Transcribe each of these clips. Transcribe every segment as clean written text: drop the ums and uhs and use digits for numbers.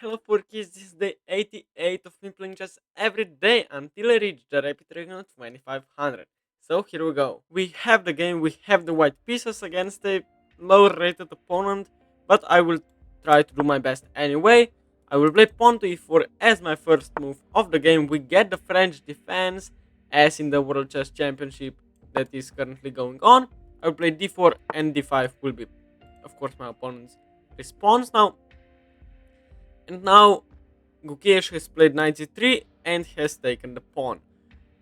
Hello Porkies, this is day 88 of me playing chess every day until I reach the rapid region of 2500. So here we go. We have the game, we have the white pieces against a lower rated opponent, but I will try to do my best anyway. I will play pawn to e4 as my first move of the game. We get the French defense as in the World Chess Championship that is currently going on. I will play d4 and d5 will be, of course, my opponent's response. Now Gukesh has played knight c3 and has taken the pawn.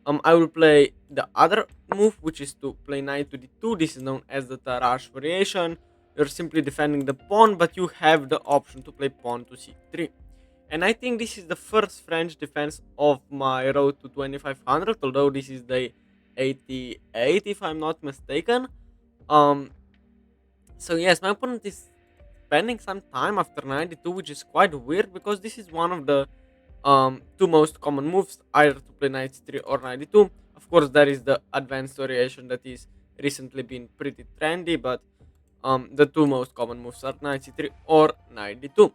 I will play the other move, which is to play knight to d2. This is known as the Tarrasch variation. You're simply defending the pawn, but you have the option to play pawn to c3. And I think this is the first French defense of my road to 2500, although this is the 88 if I'm not mistaken. Um, so yes, my opponent is spending some time after 92, which is quite weird because this is one of the two most common moves, either to play knight c3 or knight d2. Of course, there is the advanced variation that is recently been pretty trendy, but the two most common moves are knight c3 or knight d2.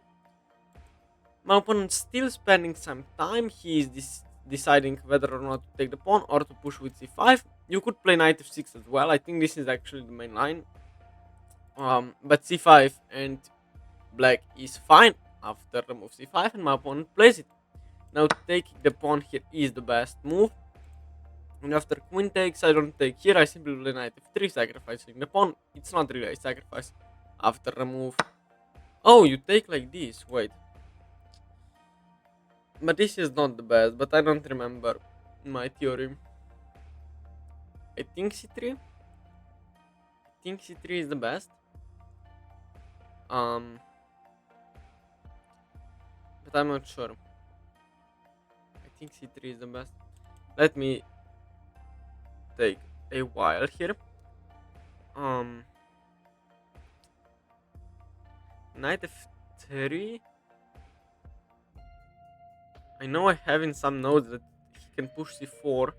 My opponent still spending some time. He is deciding whether or not to take the pawn or to push with c5. You could play knight f6 as well. I think this is actually the main line. But c5 and black is fine after the move c5, and my opponent plays it. Now taking the pawn here is the best move. And after queen takes, I don't take here. I simply play knight f3, sacrificing the pawn. It's not really a sacrifice after the move. Oh, you take like this. Wait. But this is not the best, but I don't remember my theory. I think c3. I think c3 is the best. Um, but I'm not sure. I think c3 is the best. Let me take a while here. Knight f3. I know I have in some notes that he can push c4,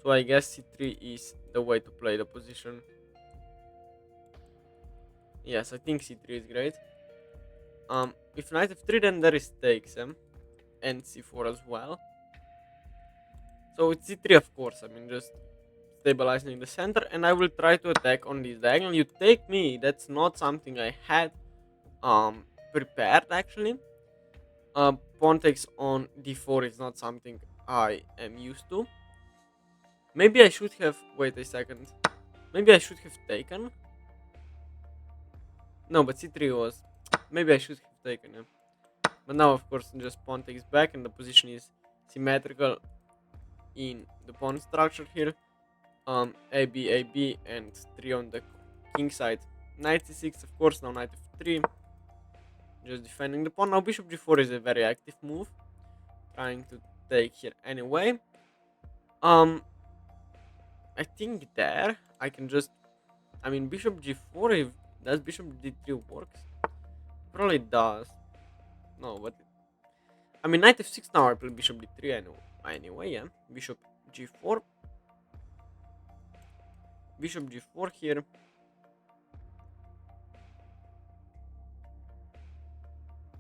so I guess c3 is the way to play the position. Yes, I think c3 is great. If knight f3, then there is takes and c4 as well. So it's c3, of course. I mean, just stabilizing the center, and I will try to attack on this diagonal. You take me. That's not something I had prepared actually. Pawn takes on d4 is not something I am used to. Maybe I should have. Wait a second. Maybe I should have taken. No, but c3 was. Maybe I should have taken him. But now, of course, just pawn takes back, and the position is symmetrical in the pawn structure here. A B, and 3 on the king side. Knight c6, of course, now knight f3. Just defending the pawn. Now bishop g4 is a very active move. Trying to take here anyway. I think there I can just. I mean, bishop g4. If does bishop d3 works? Probably does. No, but I mean, knight f6 now. I play bishop d3 anyway. Yeah, bishop g4. Bishop g4 here.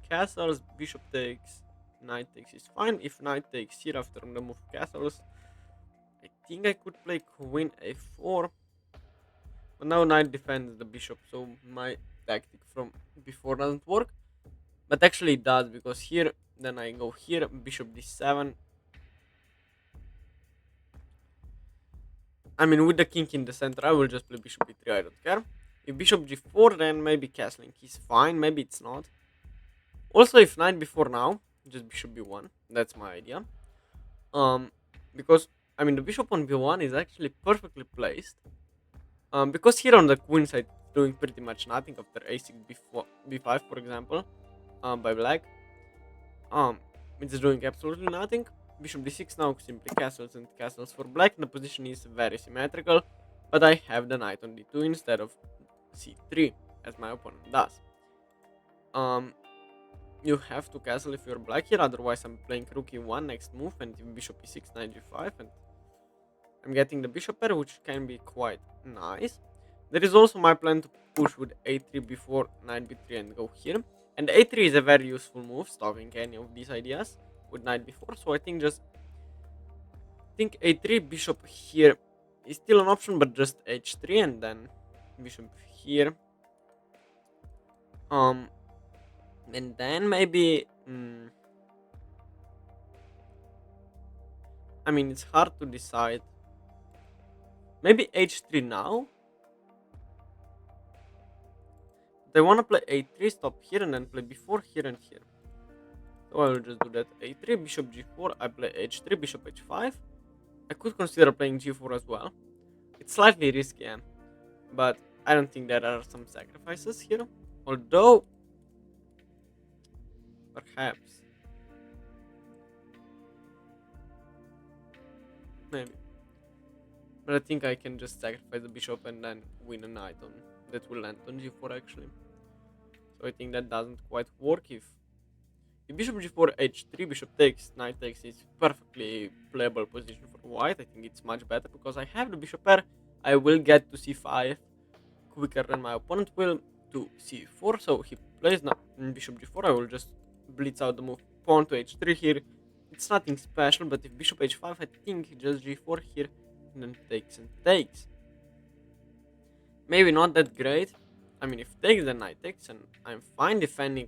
Castles, bishop takes, knight takes is fine. If knight takes here after the move castles, I think I could play queen a4. But now knight defends the bishop, so my tactic from before doesn't work. But actually it does, because here, then I go here, bishop d7. I mean, with the king in the center, I will just play bishop b3, I don't care. If bishop g4, then maybe castling is fine, maybe it's not. Also, if knight before now, just bishop b1, that's my idea. Because, I mean, the bishop on b1 is actually perfectly placed. Because here on the queen side, doing pretty much nothing after a6, b4, b5, for example, by black. It's doing absolutely nothing. Bishop d6 now simply castles and castles for black. The position is very symmetrical, but I have the knight on d2 instead of c3, as my opponent does. You have to castle if you're black here, otherwise I'm playing rook e1 next move, and bishop e6, knight g5, and I'm getting the bishop pair, which can be quite nice. There is also my plan to push with a3 before knight b3 and go here. And a3 is a very useful move, stopping any of these ideas with knight b4. So I think a3 bishop here is still an option, but just h3 and then bishop here. And then maybe I mean, it's hard to decide. Maybe h3 now. They want to play a3, stop here, and then play b4 here and here. So I will just do that. a3, bishop g4. I play h3, bishop h5. I could consider playing g4 as well. It's slightly risky, yeah, but I don't think there are some sacrifices here. Although, perhaps, maybe. But I think I can just sacrifice the bishop and then win a knight on that will land on g4 actually. So I think that doesn't quite work. If bishop g4, h3, bishop takes, knight takes is perfectly playable position for white. I think it's much better because I have the bishop pair. I will get to c5 quicker than my opponent will to c4. So he plays now bishop g4. I will just blitz out the move pawn to h3 here. It's nothing special, but if bishop h5, I think just g4 here and then takes and takes. Maybe not that great. I mean, if takes, then knight takes, and I'm fine defending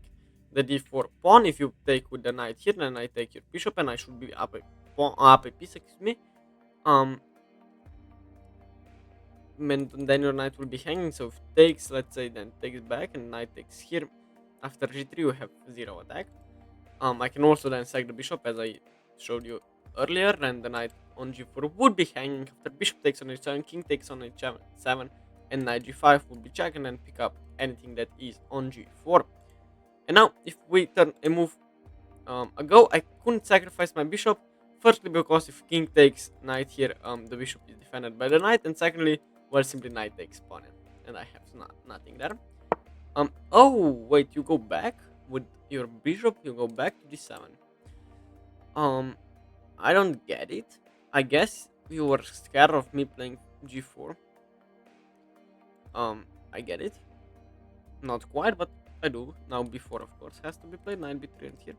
the d4 pawn. If you take with the knight here, then I take your bishop, and I should be up a piece, excuse me. And then your knight will be hanging. So if takes, let's say, then takes back, and knight takes here. After g3, you have 0 attack. I can also then sack the bishop, as I showed you earlier, and the knight on g4 would be hanging. After bishop takes on h7, king takes on h7, and knight g5 would be check, and then pick up anything that is on g4. And now, if we turn a move ago, I couldn't sacrifice my bishop. Firstly, because if king takes knight here, the bishop is defended by the knight, and secondly, well, simply knight takes pawn, and I have nothing there. Oh wait, you go back with your bishop. You go back to d7. I don't get it. I guess you were scared of me playing g4. I get it. Not quite, but I do. Now b4, of course, has to be played. Knight b3 and here.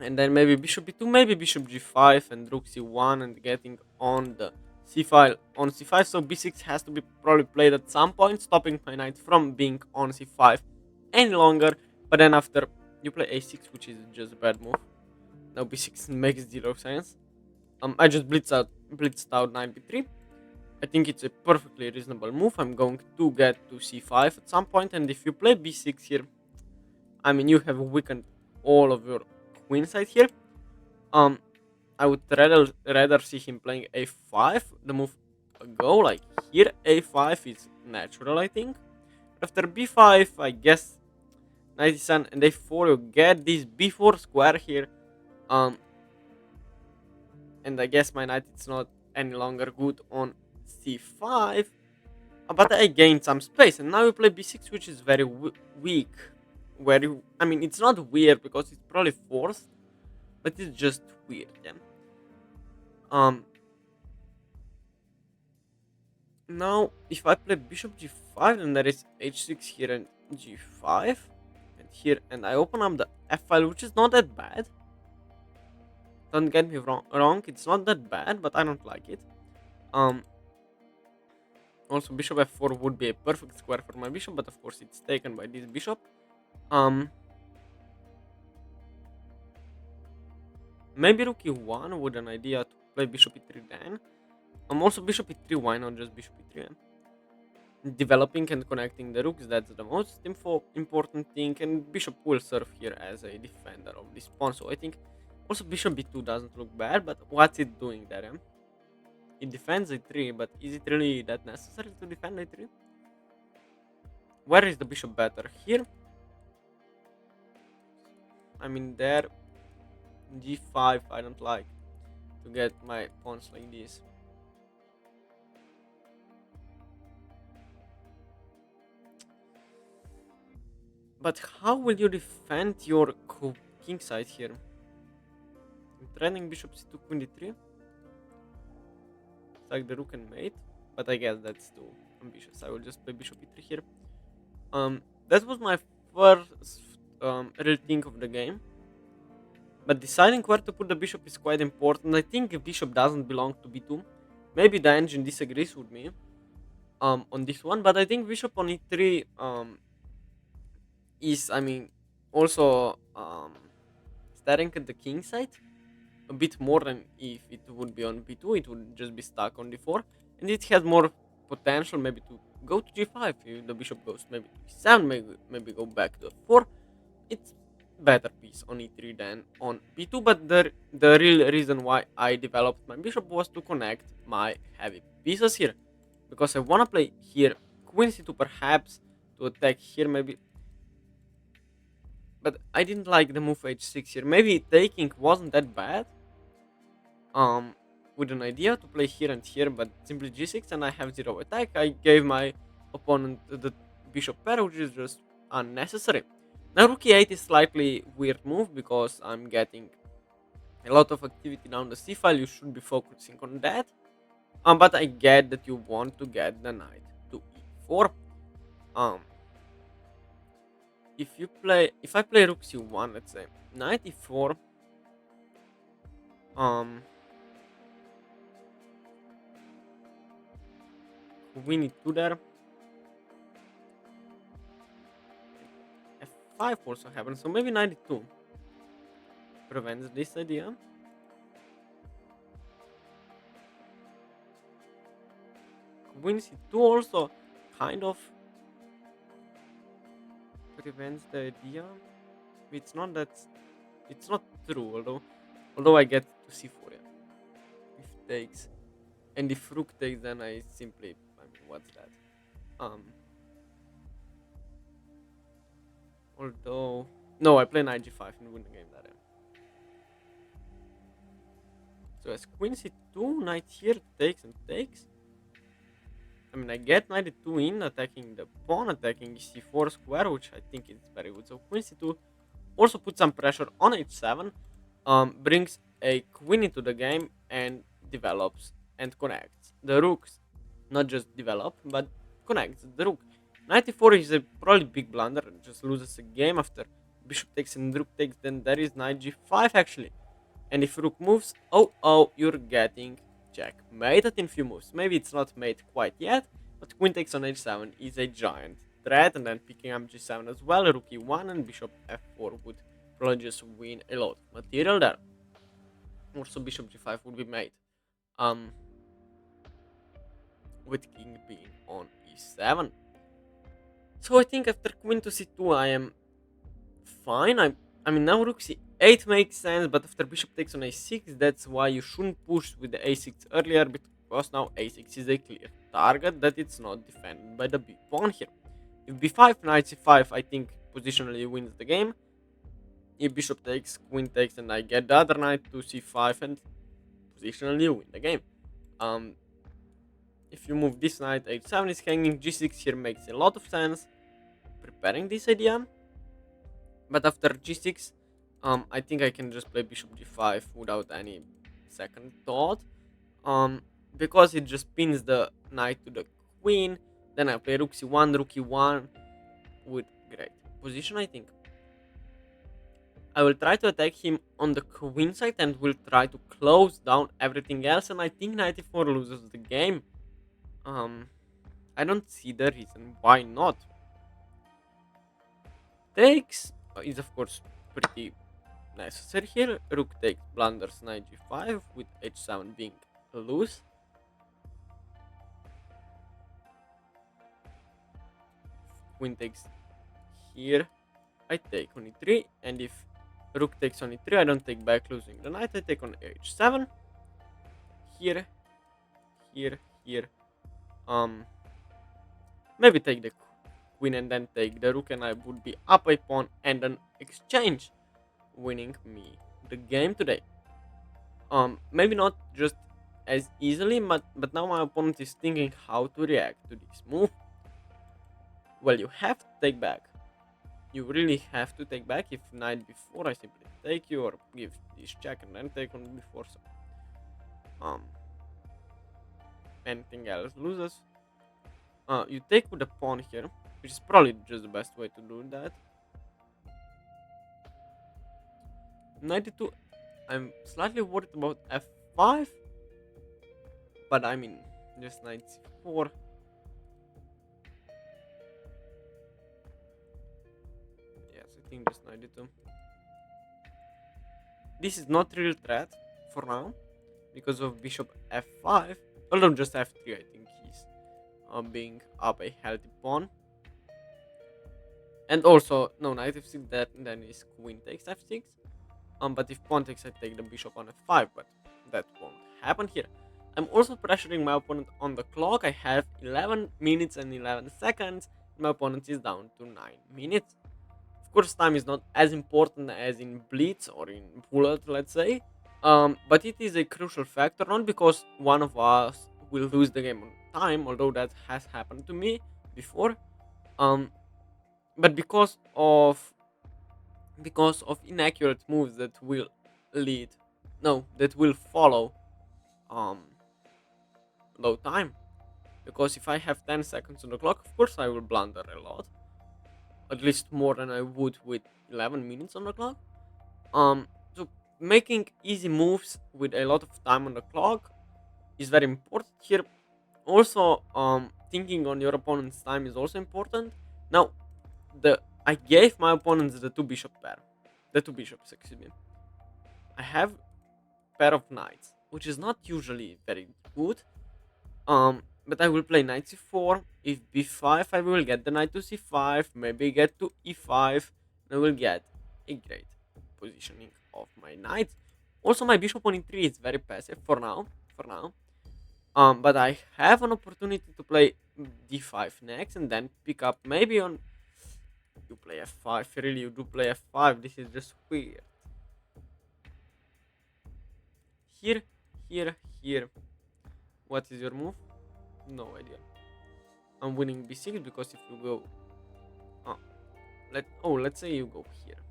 And then maybe bishop b2, maybe bishop g5 and rook c1 and getting on the c file on c5. So b6 has to be probably played at some point, stopping my knight from being on c5 any longer. But then after you play a6, which is just a bad move. Now b6 makes 0 sense. I just blitzed out knight b3. I think it's a perfectly reasonable move. I'm going to get to c5 at some point, and if you play b6 here, I mean, you have weakened all of your queenside here. I would rather see him playing a5. The move ago, like here, a5 is natural, I think. After b5, I guess knight e7 and a4, you get this b4 square here. And I guess my knight is not any longer good on c5. But I gained some space, and now you play b6, which is very weak. I mean, it's not weird because it's probably forced, but it's just weird, yeah. Now, if I play bishop g5, then there is h6 here and g5, and here, and I open up the f file, which is not that bad. Don't get me wrong, it's not that bad, but I don't like it. Also, bishop f4 would be a perfect square for my bishop, but of course it's taken by this bishop. Maybe rook e1 with an idea to play bishop e3 then. Also bishop e3, why not just bishop e3? Developing and connecting the rooks, that's the most important thing, and bishop will serve here as a defender of this pawn. So I think also bishop b2 doesn't look bad, but what's it doing there? Eh? It defends a3, but is it really that necessary to defend a3? Where is the bishop better? Here? I mean there. g5 I don't like to get my pawns like this. But how will you defend your king side here? I'm threatening bishop c2 queen d3. It's like the rook and mate, but I guess that's too ambitious. I will just play bishop e3 here. That was my first real think of the game. But deciding where to put the bishop is quite important. I think if bishop doesn't belong to b2. Maybe the engine disagrees with me on this one, but I think bishop on e3 is, I mean, also staring at the king side a bit more than if it would be on b2. It would just be stuck on d4, and it has more potential maybe to go to g5 if the bishop goes maybe to e7, maybe go back to f4. It's better piece on e3 than on b2, but the real reason why I developed my bishop was to connect my heavy pieces here, because I want to play here queen c2 perhaps to attack here maybe, but I didn't like the move h6 here. Maybe taking wasn't that bad, um with an idea to play here and here, but simply g6 and I have zero attack. I gave my opponent the bishop pair, which is just unnecessary. Now rook e8 is slightly weird move because I'm getting a lot of activity down the c file. You should be focusing on that, but I get that you want to get the knight to e4. um if I play rook c1, let's say knight e4, um queen e2 there, f5 also happens, so maybe knight e2 prevents this idea. Queen c2 also kind of prevents the idea. It's not that, it's not true, although I get to c4, yeah. If takes, and if rook takes, then I simply, I mean, what's that? Um, although no, I play knight g5 and win the game that end. So as queen c2, knight here takes and takes. I mean, I get knight e2 in, attacking the pawn, attacking c4 square, which I think is very good. So queen c2 also puts some pressure on h7, brings a queen into the game and develops and connects the rooks. Not just develop, but connects the rook. Knight e4 is a probably big blunder, just loses a game after bishop takes and rook takes. Then there is knight g5 actually. And if rook moves, oh, you're getting checkmate in few moves. Maybe it's not mate quite yet, but queen takes on h7 is a giant threat, and then picking up g7 as well, rook e1 and bishop f4 would probably just win a lot of material there. Also bishop g5 would be made. With king being on e7. So I think after queen to c2 I am fine. I mean now rook c8 makes sense, but after bishop takes on a6, that's why you shouldn't push with the a6 earlier, because now a6 is a clear target that it's not defended by the b pawn here. If b5, knight c5, I think positionally wins the game. If bishop takes, queen takes, and I get the other knight to c5, and positionally win the game. If you move this knight, h7 is hanging, g6 here makes a lot of sense, preparing this idea. But after g6, I think I can just play bishop g5 without any second thought, because it just pins the knight to the queen. Then I play rook c1, rook e1 with great position, I think. I will try to attack him on the queen side and will try to close down everything else, and I think knight e4 loses the game. I don't see the reason why not. Takes is of course pretty necessary here. Rook takes, blunders knight g5 with h7 being loose. Queen takes here, I take on e3, and if rook takes on e3, I don't take back losing the knight. I take on h7 here, here. Maybe take the queen and then take the rook, and I would be up a pawn and an exchange, winning me the game today. Maybe not just as easily, but now my opponent is thinking how to react to this move. Well, you have to take back. You really have to take back. If knight before, I simply take you or give this check and then take on before. So, anything else loses. You take with the pawn here. which is probably just the best way to do that. 92. I'm slightly worried about f5, but I mean, just 94. Yes, I think just 92. This is not real threat for now because of bishop f5, although just f3 I think he's being up a healthy pawn. And also, no, knight f6, that then is queen takes f6. But if pawn takes, I take the bishop on f5, but that won't happen here. I'm also pressuring my opponent on the clock. I have 11 minutes and 11 seconds. My opponent is down to 9 minutes. Of course, time is not as important as in blitz or in bullet, let's say. But it is a crucial factor, not because one of us will lose the game on time, although that has happened to me before. Um, but because of inaccurate moves that will lead no that will follow um low time, because if I have 10 seconds on the clock, of course I will blunder a lot, at least more than I would with 11 minutes on the clock. So making easy moves with a lot of time on the clock is very important here. Also, thinking on your opponent's time is also important. Now, the I gave my opponents the two bishops, excuse me. I have pair of knights, which is not usually very good. But I will play knight c4. If b5, I will get the knight to c5, maybe get to e5, and I will get a great positioning of my knights. Also, my bishop on e3 is very passive for now. For now, but I have an opportunity to play d5 next, and then pick up maybe on. You play f5. Really, you do play f5. This is just weird. Here, here, here. What is your move? No idea. I'm winning b6 because if you go, let's say you go here.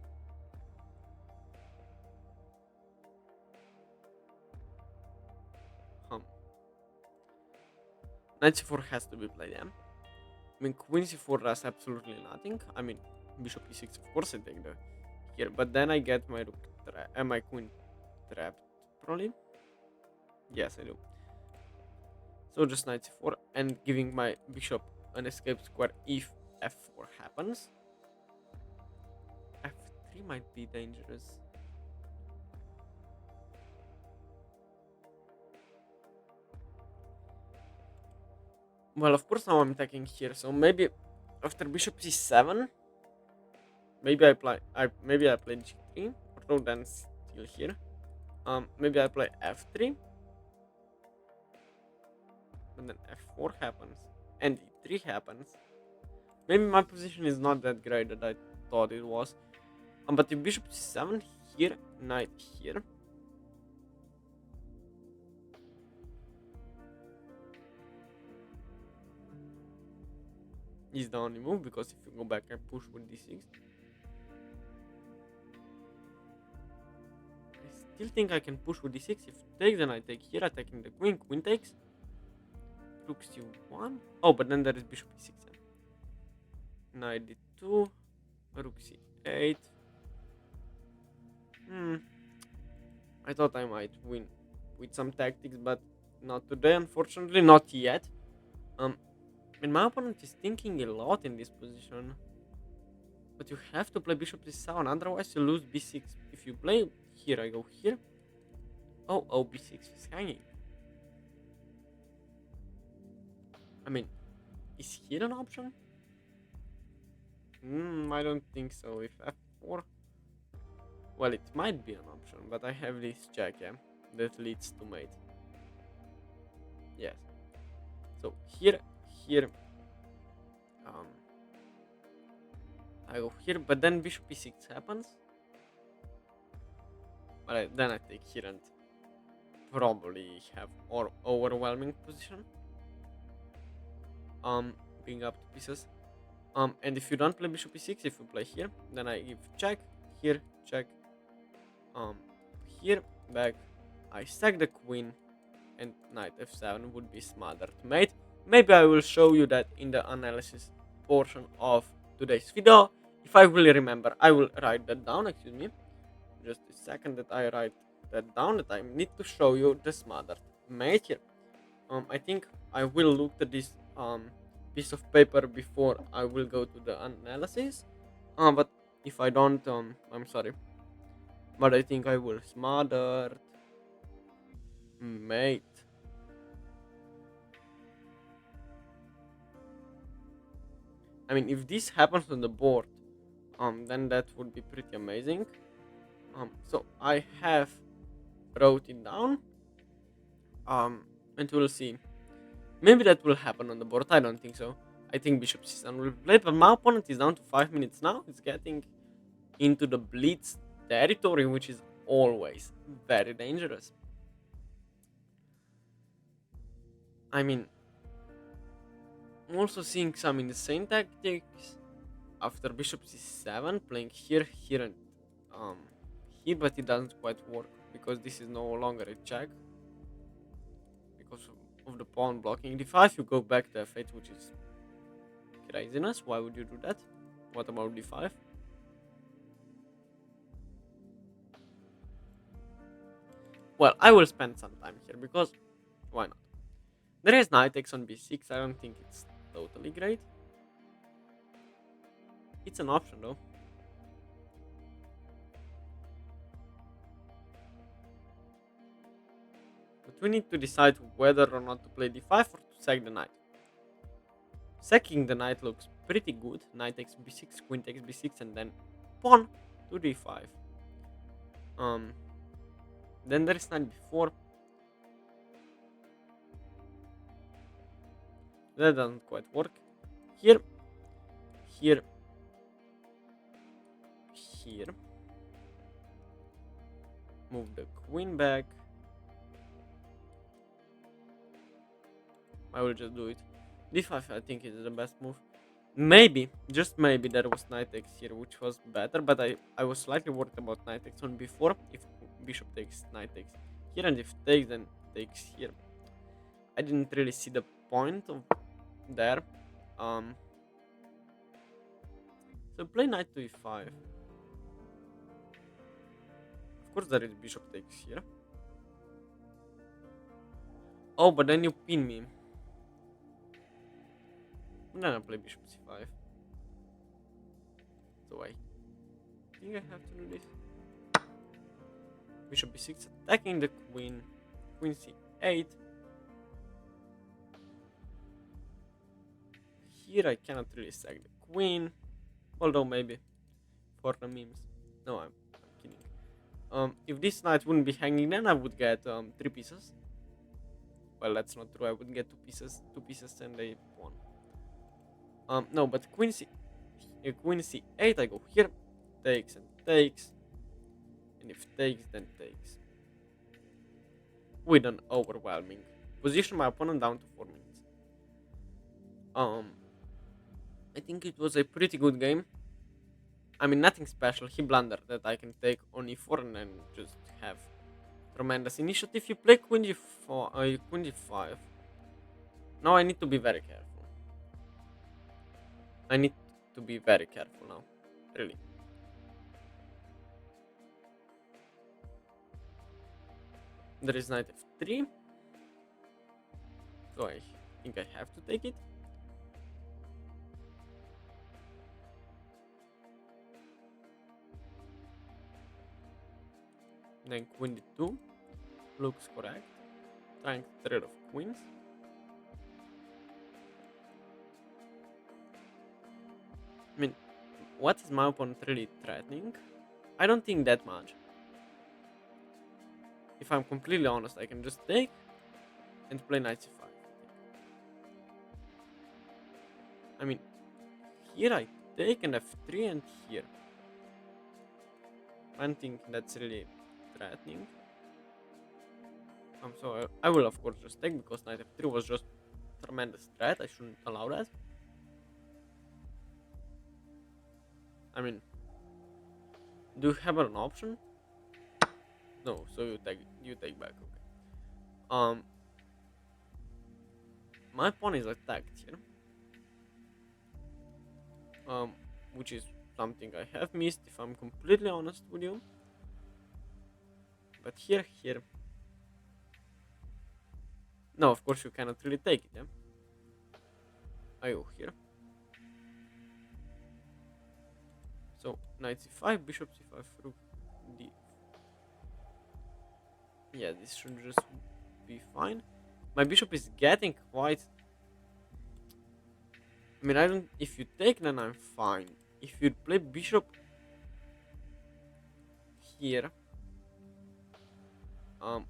Knight c4 has to be played. Yeah. I mean, queen c4 does absolutely nothing. I mean, bishop e6, of course I take the here, but then I get my rook my queen trapped. Probably. Yes, I do. So just knight c4 and giving my bishop an escape square if f4 happens. f3 might be dangerous. Well, of course now I'm attacking here, so maybe after bishop c7, maybe I play g3, although then still here. Maybe I play f3, and then f4 happens, and e3 happens. Maybe my position is not that great that I thought it was. But if bishop c7 here, knight here. Is the only move, because if you go back I push with d6. I still think I can push with d6. If you take, then I take here, attacking the queen. Queen takes. Rook c1. Oh, but then there is bishop e6. Knight d2. Rook c8. I thought I might win with some tactics, but not today, unfortunately. Not yet. And my opponent is thinking a lot in this position. But you have to play bishop c7, otherwise you lose b6. If you play here, I go here. Oh, b6 is hanging. I mean, is here an option? I don't think so. If f4, well, it might be an option, but I have this check, yeah, that leads to mate. Yes. So here, I go here, but then bishop e6 happens. But then I take here and probably have overwhelming position. Being up to pieces. And if you don't play bishop e6, if you play here, then I give check, here, check, here, back, I sack the queen, and knight f7 would be smothered mate. Maybe I will show you that in the analysis portion of today's video. If I will remember, I will write that down. Excuse me, just a second that I write that down. That I need to show you the smothered mate here. I think I will look at this piece of paper before I will go to the analysis. But if I don't, I'm sorry. But I think I will smothered mate. I mean, if this happens on the board, then that would be pretty amazing. So I have wrote it down. And we'll see. Maybe that will happen on the board. I don't think so. I think Bishop C7 will be played, but my opponent is down to 5 minutes now. It's getting into the blitz territory, which is always very dangerous. I mean, I'm also seeing some insane tactics after Bishop C7, playing here, here, and here, but it doesn't quite work because this is no longer a check because of the pawn blocking d5. You go back to f8, which is craziness. Why would you do that? What about d5? Well, I will spend some time here because why not? There is knight takes on b6. I don't think it's totally great. It's an option though. But we need to decide whether or not to play d5 or to sack the knight. Sacking the knight looks pretty good. Knight takes b6, queen takes b6, and then pawn to d5. Then there is knight b4. That doesn't quite work. Here, here, here. Move the queen back. I will just do it. d5 I think is the best move. Maybe, just maybe there was knight takes here, which was better, but I was slightly worried about knight takes on b4. If bishop takes, knight takes here, and if takes, then takes here. I didn't really see the point of there. So play knight to e5. Of course there is bishop takes here. Oh, but then you pin me. And then I play bishop c5. So I think I have to do this. Bishop b6 attacking the queen. Queen c8. Here I cannot really sack the queen. Although maybe for the memes. No, I'm kidding. If this knight wouldn't be hanging, then I would get 3 pieces. Well, that's not true. I would get 2 pieces and a pawn. No, but queen c8, I go here, takes and takes, and if takes, then takes. With an overwhelming position my opponent down to 4 minutes. I think it was a pretty good game. I mean, nothing special. He blundered that I can take on e4 and then just have tremendous initiative. You play queen g4, queen g5. Now I need to be very careful. I need to be very careful now, really. There is knight f3. So I think I have to take it. Then queen d2 looks correct. Trying to get rid of queens. I mean, what is my opponent really threatening? I don't think that much. If I'm completely honest, I can just take and play knight c5. I mean, here I take and f3 and here. I don't think that's really threatening. So I will of course just take because knight f3 was just tremendous threat. I shouldn't allow that. I mean, do you have an option? No, so you take back. Okay. My pawn is attacked here. um, which is something I have missed if I'm completely honest with you. But here, no, of course you cannot really take it. Yeah, I go here. So knight c5, bishop c5, rook d. Yeah, this should just be fine. My bishop is getting quite. I mean, I don't. If you take, then I'm fine. If you play bishop here, um,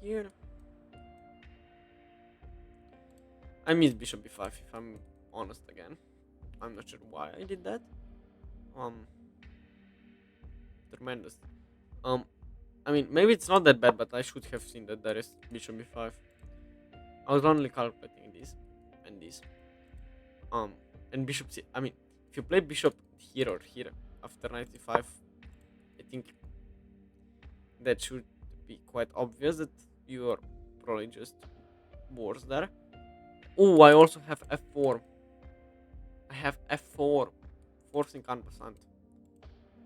here, I miss bishop b5. If I'm honest again, I'm not sure why I did that. Um, Tremendous. Um, I mean, maybe it's not that bad, but I should have seen that there is bishop b5. I was only calculating this and this. Um, and bishop c. I mean, if you play bishop here or here after knight c5, I think that should be quite obvious that you are probably just worse there. Oh, I also have f4. I have f4, forcing unpercent.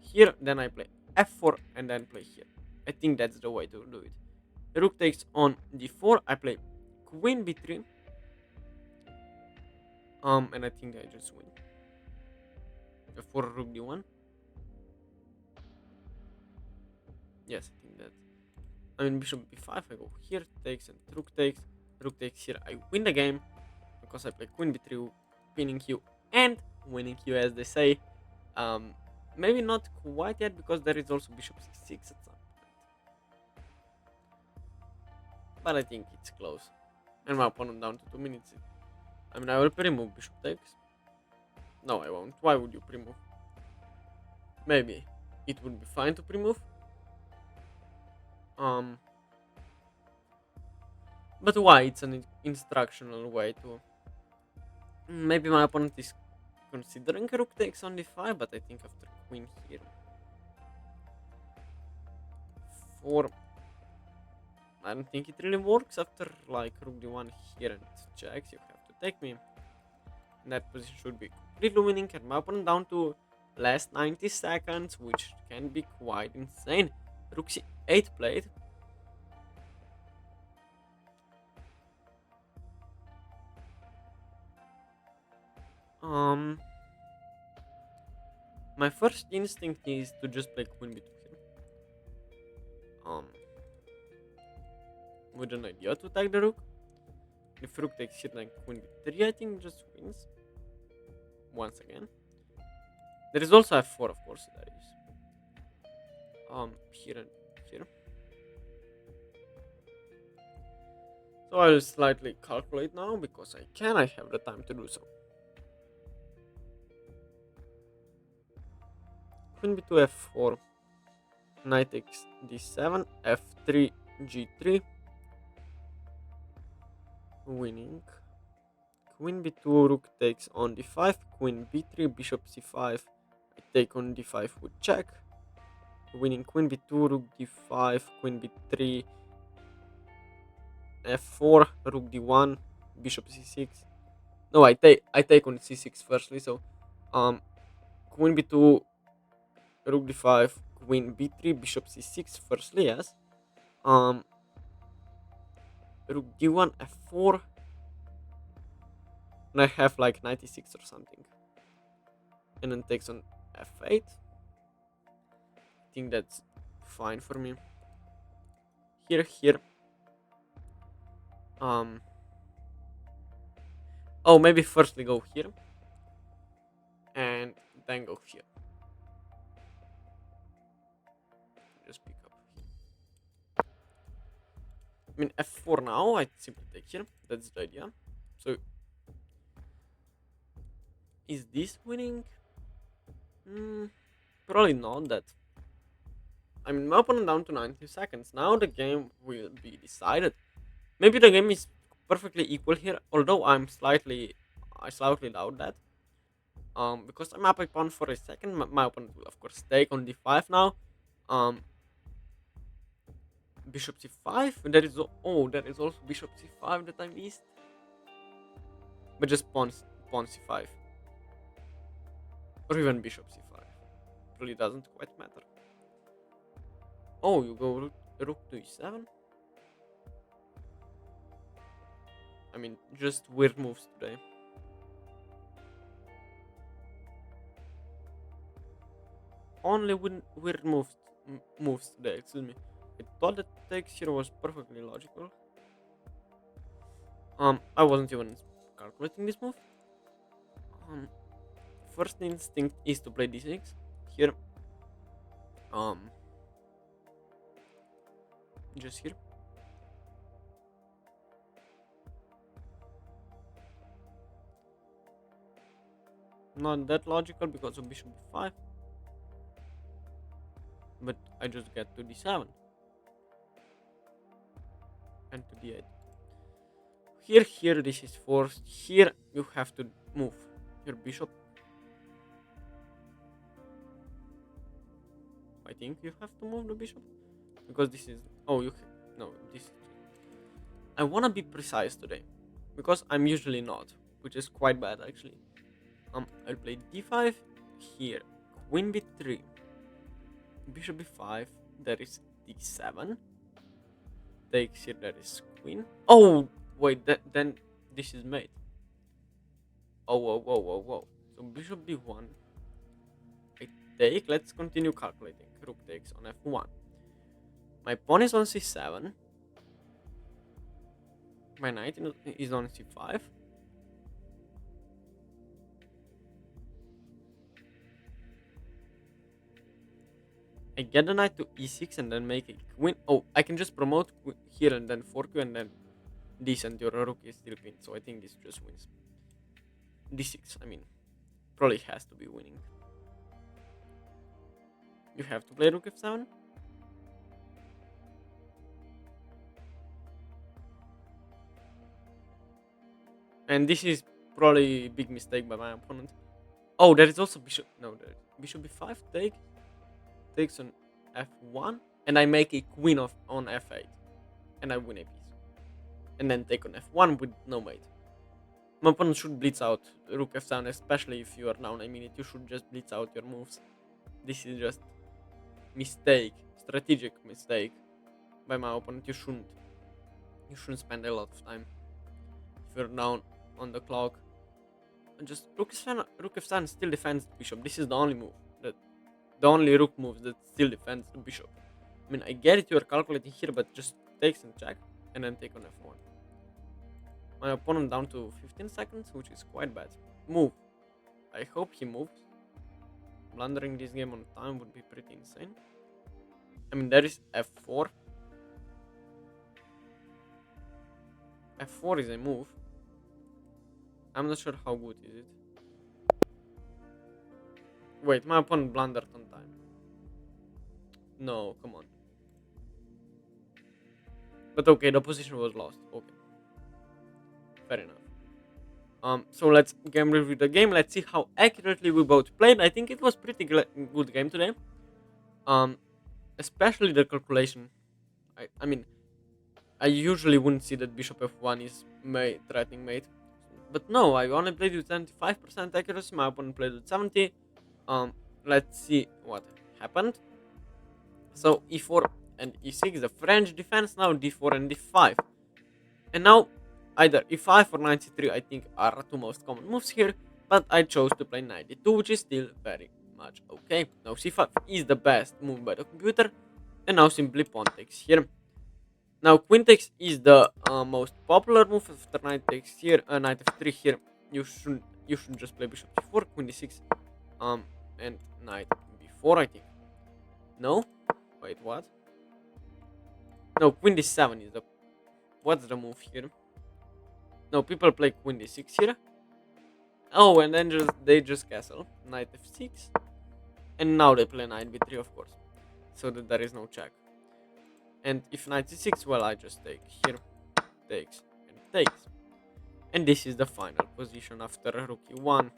Here, then I play f4 and then play here. I think that's the way to do it. Rook takes on d4. I play queen b3. And I think I just win. f4 rook d1. Yes, I think that. I mean, bishop b5. I go here, takes and rook takes. Rook takes here. I win the game because I play queen b3, pinning you and winning you, as they say. Um, Maybe not quite yet because there is also bishop c6 at some point. But I think it's close. And my opponent down to 2 minutes. I mean, I will pre-move bishop takes. No, I won't. Why would you pre-move? Maybe it would be fine to pre-move. But why? It's an instructional way to. Maybe my opponent is considering rook takes on d5, but I think after queen here, 4. I don't think it really works after like rook d1 here and checks. You have to take me. That position should be completely winning, and my opponent down to last 90 seconds, which can be quite insane. Rook c8 played. My first instinct is to just play queen b2 here. With an idea to attack the rook. If rook takes here, then queen b3, I think just wins. Once again. There is also f4, of course, there is. Here and here. So I will slightly calculate now because I can. I have the time to do so. Queen b2, f4. Knight takes d7, f3, g3. Winning. Queen b2, rook takes on d5, queen b3, bishop c5. I take on d5 with check. Winning queen b2, rook d5, queen b3, f4, rook d1, bishop c6. No, I take on c6 firstly. So, queen b2, rook d5, queen b3, bishop c6 firstly. Yes. Rook d1, f4. And I have like 96 or something. And then takes on f8. I think that's fine for me. Here. Oh, maybe firstly go here. And then go here. Just pick up here. I mean, f4 now, I simply take here. That's the idea. So, is this winning? Probably not that. I mean, my opponent down to 90 seconds. Now the game will be decided. Maybe the game is perfectly equal here, although I slightly doubt that. Because I'm up a pawn for a second, my opponent will of course take on d5 now. Bishop c5. There is also bishop c5 that I missed. but just pawn c5 or even bishop c5. Really doesn't quite matter. Oh, you go rook to e7. I mean, just weird moves today. Only weird moves today. Excuse me. I thought that takes here was perfectly logical. I wasn't even calculating this move. First instinct is to play d6 here. Just here. Not that logical because of bishop b5. But I just get to d7 and to d8. Here this is forced. Here you have to move your bishop. I think you have to move the bishop because this is no, this is, I wanna be precise today because I'm usually not, which is quite bad actually. I'll play d5 here, queen b3, bishop b5, there is d7, takes here, there is queen. Oh wait, then this is mate. Oh whoa. So bishop b1, I take. Let's continue calculating. Rook takes on f1. My pawn is on c7. My knight is on c5. I get the knight to e6 and then make a queen. Oh, I can just promote here and then fork you and then decent. Your rook is still queen. So I think this just wins. d6, I mean, probably has to be winning. You have to play rook f7. And this is probably a big mistake by my opponent. Oh, there is also bishop. No, there is bishop b5 takes on f1, and I make a queen on f8, and I win a piece. And then take on f1 with no mate. My opponent should blitz out rook f7, especially if you are down a minute. You should just blitz out your moves. This is just strategic mistake by my opponent. You shouldn't spend a lot of time if you're down on the clock. And just rook f7 still defends the bishop. This is the only move the only rook move that still defends the bishop. I mean, I get it, you're calculating here, but just takes and check, and then take on f1. My opponent down to 15 seconds, which is quite bad. Move. I hope he moves. Blundering this game on time would be pretty insane. I mean, there is f4. f4 is a move. I'm not sure how good is it. Wait, my opponent blundered on time. No, come on. But okay, the position was lost. Okay. Fair enough. So let's game review the game. Let's see how accurately we both played. I think it was pretty good game today. Especially the calculation. I mean, I usually wouldn't see that bishop f1 is threatening mate. But no, I only played with 75% accuracy. My opponent played with 70. Let's see what happened. So e4 and e6, the French defense. Now d4 and d5. And now either e5 or knight c3 I think are two most common moves here. But I chose to play knight d2, which is still very much okay. Now c5 is the best move by the computer. And now simply pawn takes here. Now queen takes is the most popular move after knight takes here. Knight f3 here. You should just play bishop c4, queen d6, and knight b4 I think. No, wait, what? No, queen d7 is the. What's the move here? No, people play queen d6 here. Oh, and then they just castle knight f6, and now they play knight b3 of course, so that there is no check. And if knight c6, well, I just take here, takes and takes. And this is the final position after rook e1.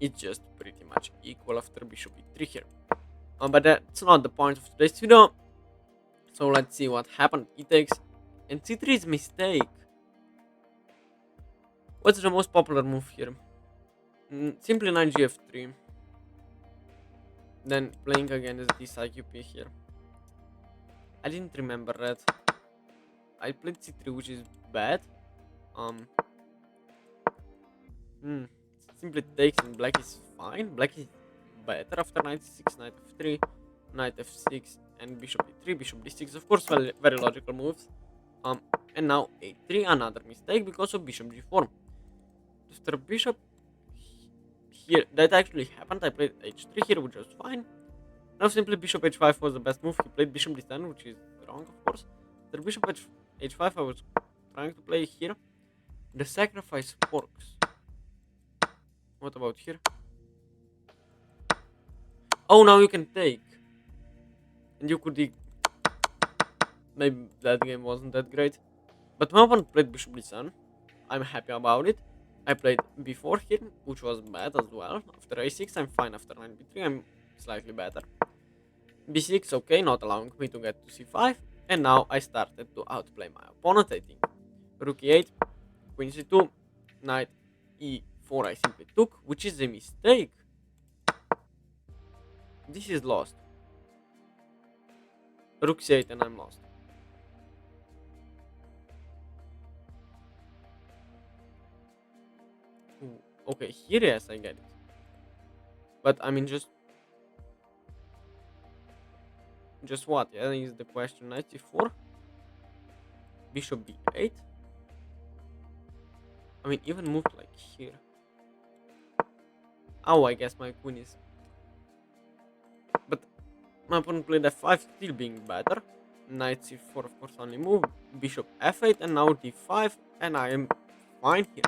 It's just pretty much equal after bishop e3 here. But that's not the point of today's video. So let's see what happened. E takes and c3 is mistake. What's the most popular move here? Simply knight gf3. Then playing against this IQP here. I didn't remember that. I played c3, which is bad. Um, hmm, simply takes and black is fine. Black is better after knight c6, knight f3, knight f6, and bishop e3, bishop d6. Of course, very logical moves. And now a3, another mistake because of bishop g4. After bishop here, that actually happened. I played h3 here, which was fine. Now simply bishop h5 was the best move. He played bishop d10, which is wrong, of course. After bishop h5, I was trying to play here. The sacrifice forks. What about here? Oh, now you can take. And you could... Maybe that game wasn't that great. But my opponent played bishop d7. I'm happy about it. I played b4 here, which was bad as well. After a6, I'm fine. After knight b3, I'm slightly better. b6, okay, not allowing me to get to c5. And now I started to outplay my opponent, I think. Rook e8, queen c2, knight e4 I simply took, which is a mistake. This is lost. Rook c8 and I'm lost. Ooh, okay, here yes, I get it. But I mean, just what? Yeah, is the question. Knight c4, bishop b8. I mean, even moved like here. Oh, I guess my queen is... But my opponent played f5, still being better. Knight c4, of course, only move. Bishop f8, and now d5, and I am fine here.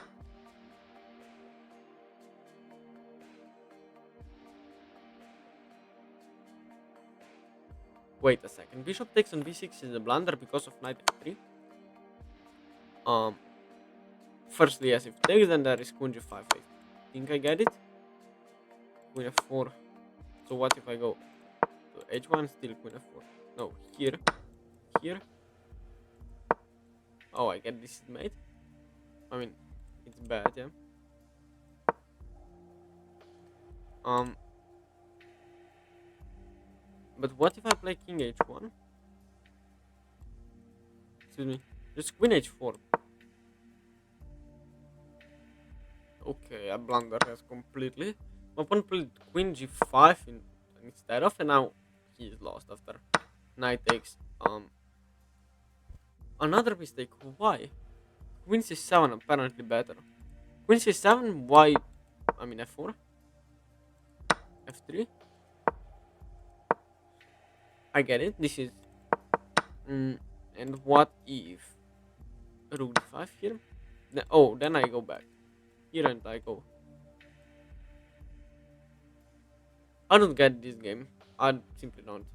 Wait a second. Bishop takes on b6 is a blunder because of knight f3. Firstly, yes, if takes, then there is queen g5. I think I get it. Queen f4. So what if I go to h1? Still queen f4. No, here. Here. Oh, I get this is mate. I mean, it's bad, yeah. But what if I play king h1? Excuse me. Just queen h4. Okay, I blunder has completely. My opponent played queen g5 instead of, and now he is lost after knight takes. Another mistake. Why? Queen c7 apparently better. Queen c7. Why? I mean f4, f3. I get it. This is. And what if rook d5 here? Then I go back here and I go. I don't get this game. I simply don't.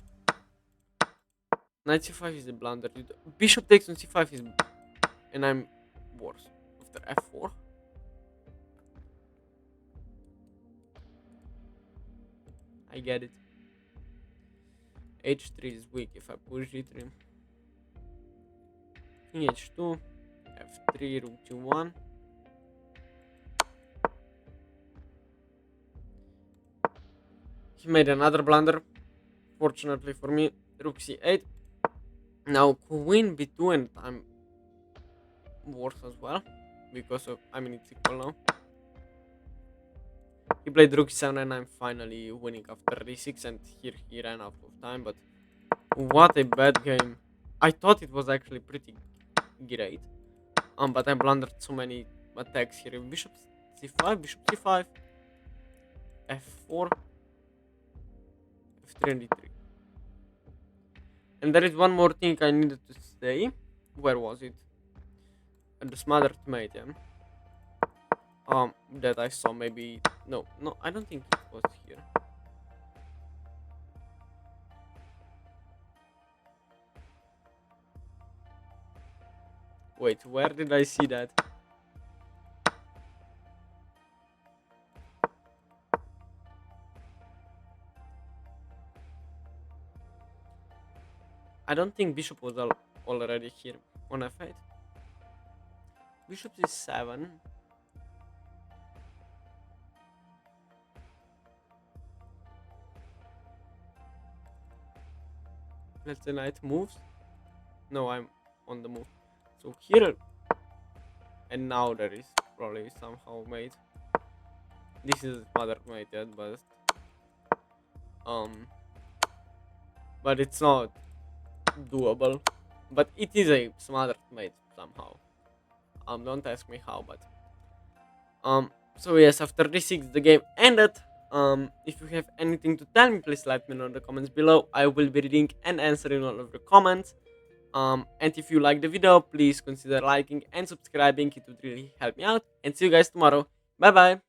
Knight c5 is a blunder. Bishop takes on c5 is, and I'm worse. After f4. I get it. h3 is weak if I push g3. King h2, f3, rook g1. He made another blunder. Fortunately for me, rook c8. Now queen b2, and I'm worse as well because of, I mean, it's equal now. He played rook c7 and I'm finally winning after d6, and here he ran out of time. But what a bad game. I thought it was actually pretty great. But I blundered so many attacks here. Bishop c5, bishop c5, f4, f3, and d3. And there is one more thing I needed to say. Where was it? The smothered mate, yeah. That I saw maybe... No, I don't think it was here. Wait, where did I see that? I don't think bishop was already here on f8. Bishop is 7. let's say knight moves. No, I'm on the move. So here, and now there is probably somehow mate. This is mother mate yet, um, but it's not doable. But it is a smarter mate somehow. Don't ask me how, but so yes, after this 6 the game ended. If you have anything to tell me, please let me know in the comments below. I will be reading and answering all of the comments. And if you like the video, please consider liking and subscribing. It would really help me out. And see you guys tomorrow. Bye bye.